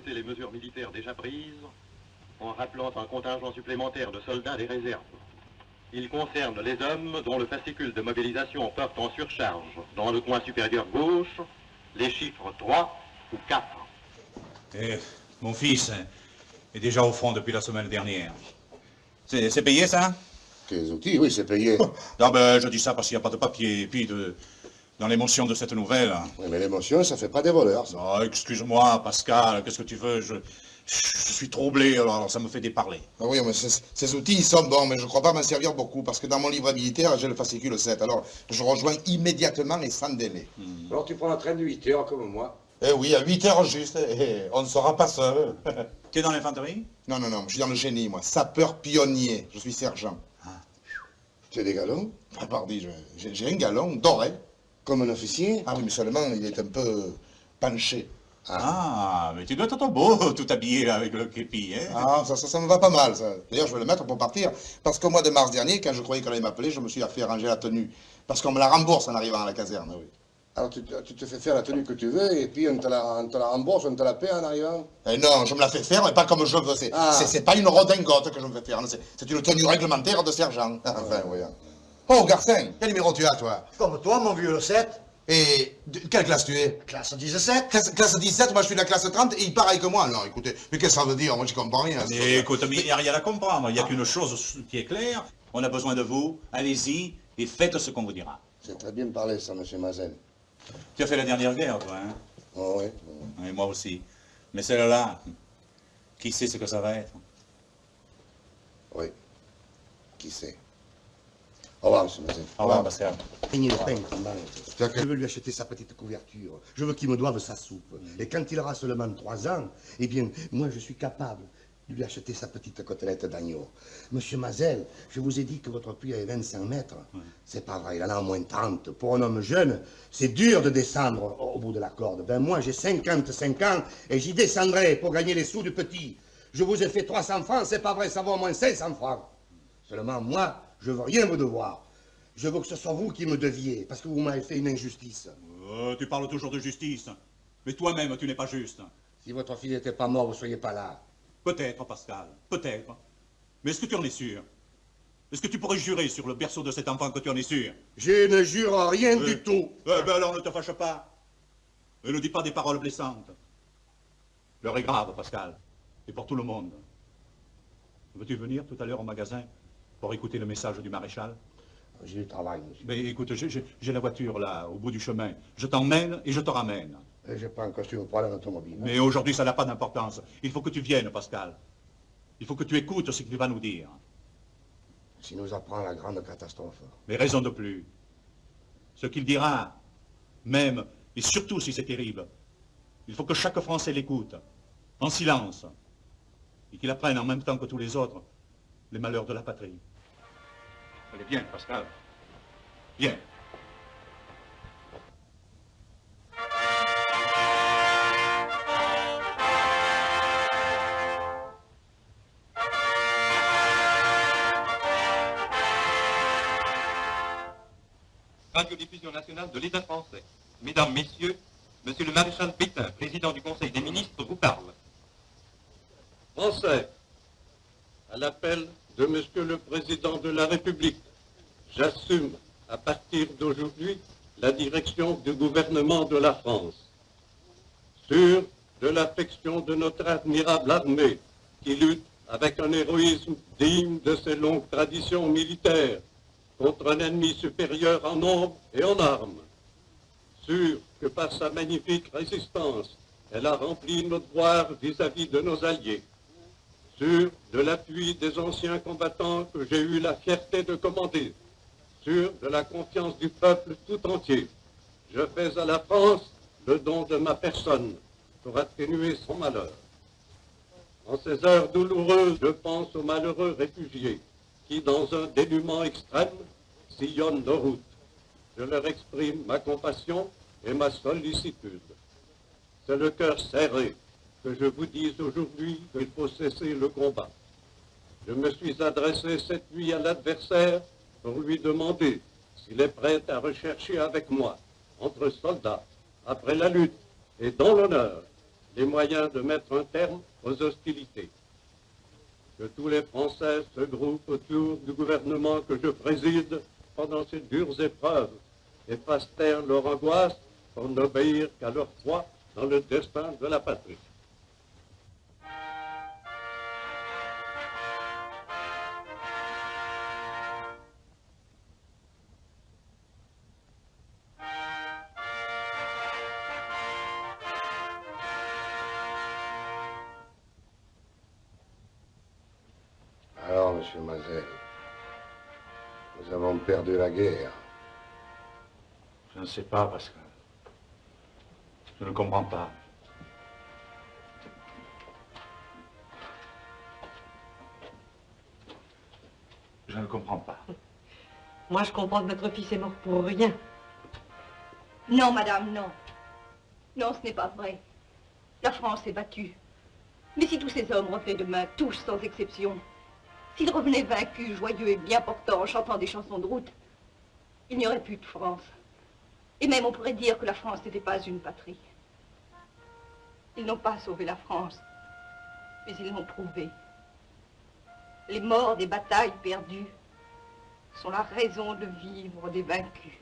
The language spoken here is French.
regretter les mesures militaires déjà prises, en rappelant un contingent supplémentaire de soldats des réserves. Il concerne les hommes dont le fascicule de mobilisation porte en surcharge, dans le coin supérieur gauche, les chiffres 3 ou 4. Et mon fils est déjà au front depuis la semaine dernière. C'est payé, ça? Tes outils, oui, c'est payé. Non, ben, je dis ça parce qu'il n'y a pas de papier. Et puis, dans l'émotion de cette nouvelle... Oui, mais l'émotion, ça fait pas des voleurs, ça. Oh, excuse-moi, Pascal, qu'est-ce que tu veux? Je suis troublé, alors ça me fait déparler. Ah oui, mais ces outils, ils sont bons, mais je crois pas m'en servir beaucoup, parce que dans mon livre militaire, j'ai le fascicule 7. Alors, je rejoins immédiatement et sans délai. Alors, tu prends un train de 8 heures, comme moi. Eh oui, à 8 heures juste, on ne sera pas seul. Tu es dans l'infanterie? Non, je suis dans le génie, moi. Sapeur pionnier. Je suis sergent. Ah. Tu as des galons? Ah, pardi, j'ai un galon doré. Comme un officier? Ah oui, mais seulement, il est un peu penché. Ah, mais tu dois être beau, tout habillé avec le képi, hein? Ah, ça me va pas mal, ça. D'ailleurs, je vais le mettre pour partir. Parce qu'au mois de mars dernier, quand je croyais qu'on allait m'appeler, je me suis fait arranger la tenue. Parce qu'on me la rembourse en arrivant à la caserne, oui. Alors, tu te fais faire la tenue que tu veux, et puis on te la rembourse, on te la paie en arrivant? Non, je me la fais faire, mais pas comme je veux. C'est pas une redingote que je me fais faire, c'est une tenue réglementaire de sergent. Enfin, voyons. Oh, Garcin, quel numéro tu as, toi? Comme toi, mon vieux, le 7. Et quelle classe tu es? Classe 17. Classe 17, moi je suis de la classe 30, et il pareil que moi. Non, écoutez, mais qu'est-ce que ça veut dire? Moi, je comprends rien. Mais écoute, il n'y a rien à comprendre. Il n'y a qu'une chose qui est claire. On a besoin de vous. Allez-y et faites ce qu'on vous dira. C'est très bien parlé, ça, monsieur Mazel. Tu as fait la dernière guerre, toi, hein? Oh, oui. Et moi aussi. Mais celle-là, qui sait ce que ça va être? Oui. Qui sait? Au revoir, monsieur Mazel. Au revoir, Pascal. Peignez le peintre, je veux lui acheter sa petite couverture. Je veux qu'il me doive sa soupe. Et quand il aura seulement 3 ans, eh bien, moi, je suis capable de lui acheter sa petite côtelette d'agneau. Monsieur Mazel, je vous ai dit que votre puits avait 25 mètres. C'est pas vrai, il en a au moins 30. Pour un homme jeune, c'est dur de descendre au bout de la corde. Ben moi, j'ai 55 ans et j'y descendrai pour gagner les sous du petit. Je vous ai fait 300 francs, c'est pas vrai, ça vaut au moins 500 francs. Seulement, moi, je veux rien vous devoir. Je veux que ce soit vous qui me deviez, parce que vous m'avez fait une injustice. Tu parles toujours de justice. Mais toi-même, tu n'es pas juste. Si votre fils n'était pas mort, vous ne seriez pas là. Peut-être, Pascal, peut-être. Mais est-ce que tu en es sûr? Est-ce que tu pourrais jurer sur le berceau de cet enfant que tu en es sûr? Je ne jure rien du tout. Ben alors ne te fâche pas. Et ne dis pas des paroles blessantes. L'heure est grave, Pascal. Et pour tout le monde. Veux-tu venir tout à l'heure au magasin pour écouter le message du maréchal? J'ai du travail, monsieur. Mais écoute, j'ai la voiture là, au bout du chemin. Je t'emmène et je te ramène. J'ai pas un costume pour aller en automobile. Mais aujourd'hui, ça n'a pas d'importance. Il faut que tu viennes, Pascal. Il faut que tu écoutes ce qu'il va nous dire. S'il nous apprend la grande catastrophe. Mais raison de plus. Ce qu'il dira, même, et surtout si c'est terrible, il faut que chaque Français l'écoute, en silence, et qu'il apprenne en même temps que tous les autres les malheurs de la patrie. Allez, viens, Pascal. Viens. Radiodiffusion nationale de l'État français. Mesdames, Messieurs, Monsieur le maréchal Pétain, président du Conseil des ministres, vous parle. Français, à l'appel de Monsieur le Président de la République, j'assume à partir d'aujourd'hui la direction du gouvernement de la France. Sûr de l'affection de notre admirable armée qui lutte avec un héroïsme digne de ses longues traditions militaires contre un ennemi supérieur en nombre et en armes. Sûr que par sa magnifique résistance, elle a rempli nos devoirs vis-à-vis de nos alliés. Sûr de l'appui des anciens combattants que j'ai eu la fierté de commander. Sûr de la confiance du peuple tout entier. Je fais à la France le don de ma personne pour atténuer son malheur. En ces heures douloureuses, je pense aux malheureux réfugiés qui, dans un dénuement extrême, sillonnent nos routes. Je leur exprime ma compassion et ma sollicitude. C'est le cœur serré que je vous dise aujourd'hui qu'il faut cesser le combat. Je me suis adressé cette nuit à l'adversaire pour lui demander s'il est prêt à rechercher avec moi, entre soldats, après la lutte et dans l'honneur, les moyens de mettre un terme aux hostilités. Que tous les Français se groupent autour du gouvernement que je préside pendant ces dures épreuves et fassent taire leur angoisse pour n'obéir qu'à leur foi dans le destin de la patrie. Alors, monsieur Mazel, nous avons perdu la guerre. Je ne sais pas, Pascal. Je ne comprends pas. Je ne comprends pas. Moi, je comprends que notre fils est mort pour rien. Non, madame, non. Non, ce n'est pas vrai. La France est battue. Mais si tous ces hommes revenaient demain, tous sans exception, s'ils revenaient vaincus, joyeux et bien portants, en chantant des chansons de route, il n'y aurait plus de France. Et même on pourrait dire que la France n'était pas une patrie. Ils n'ont pas sauvé la France, mais ils l'ont prouvé. Les morts des batailles perdues sont la raison de vivre des vaincus.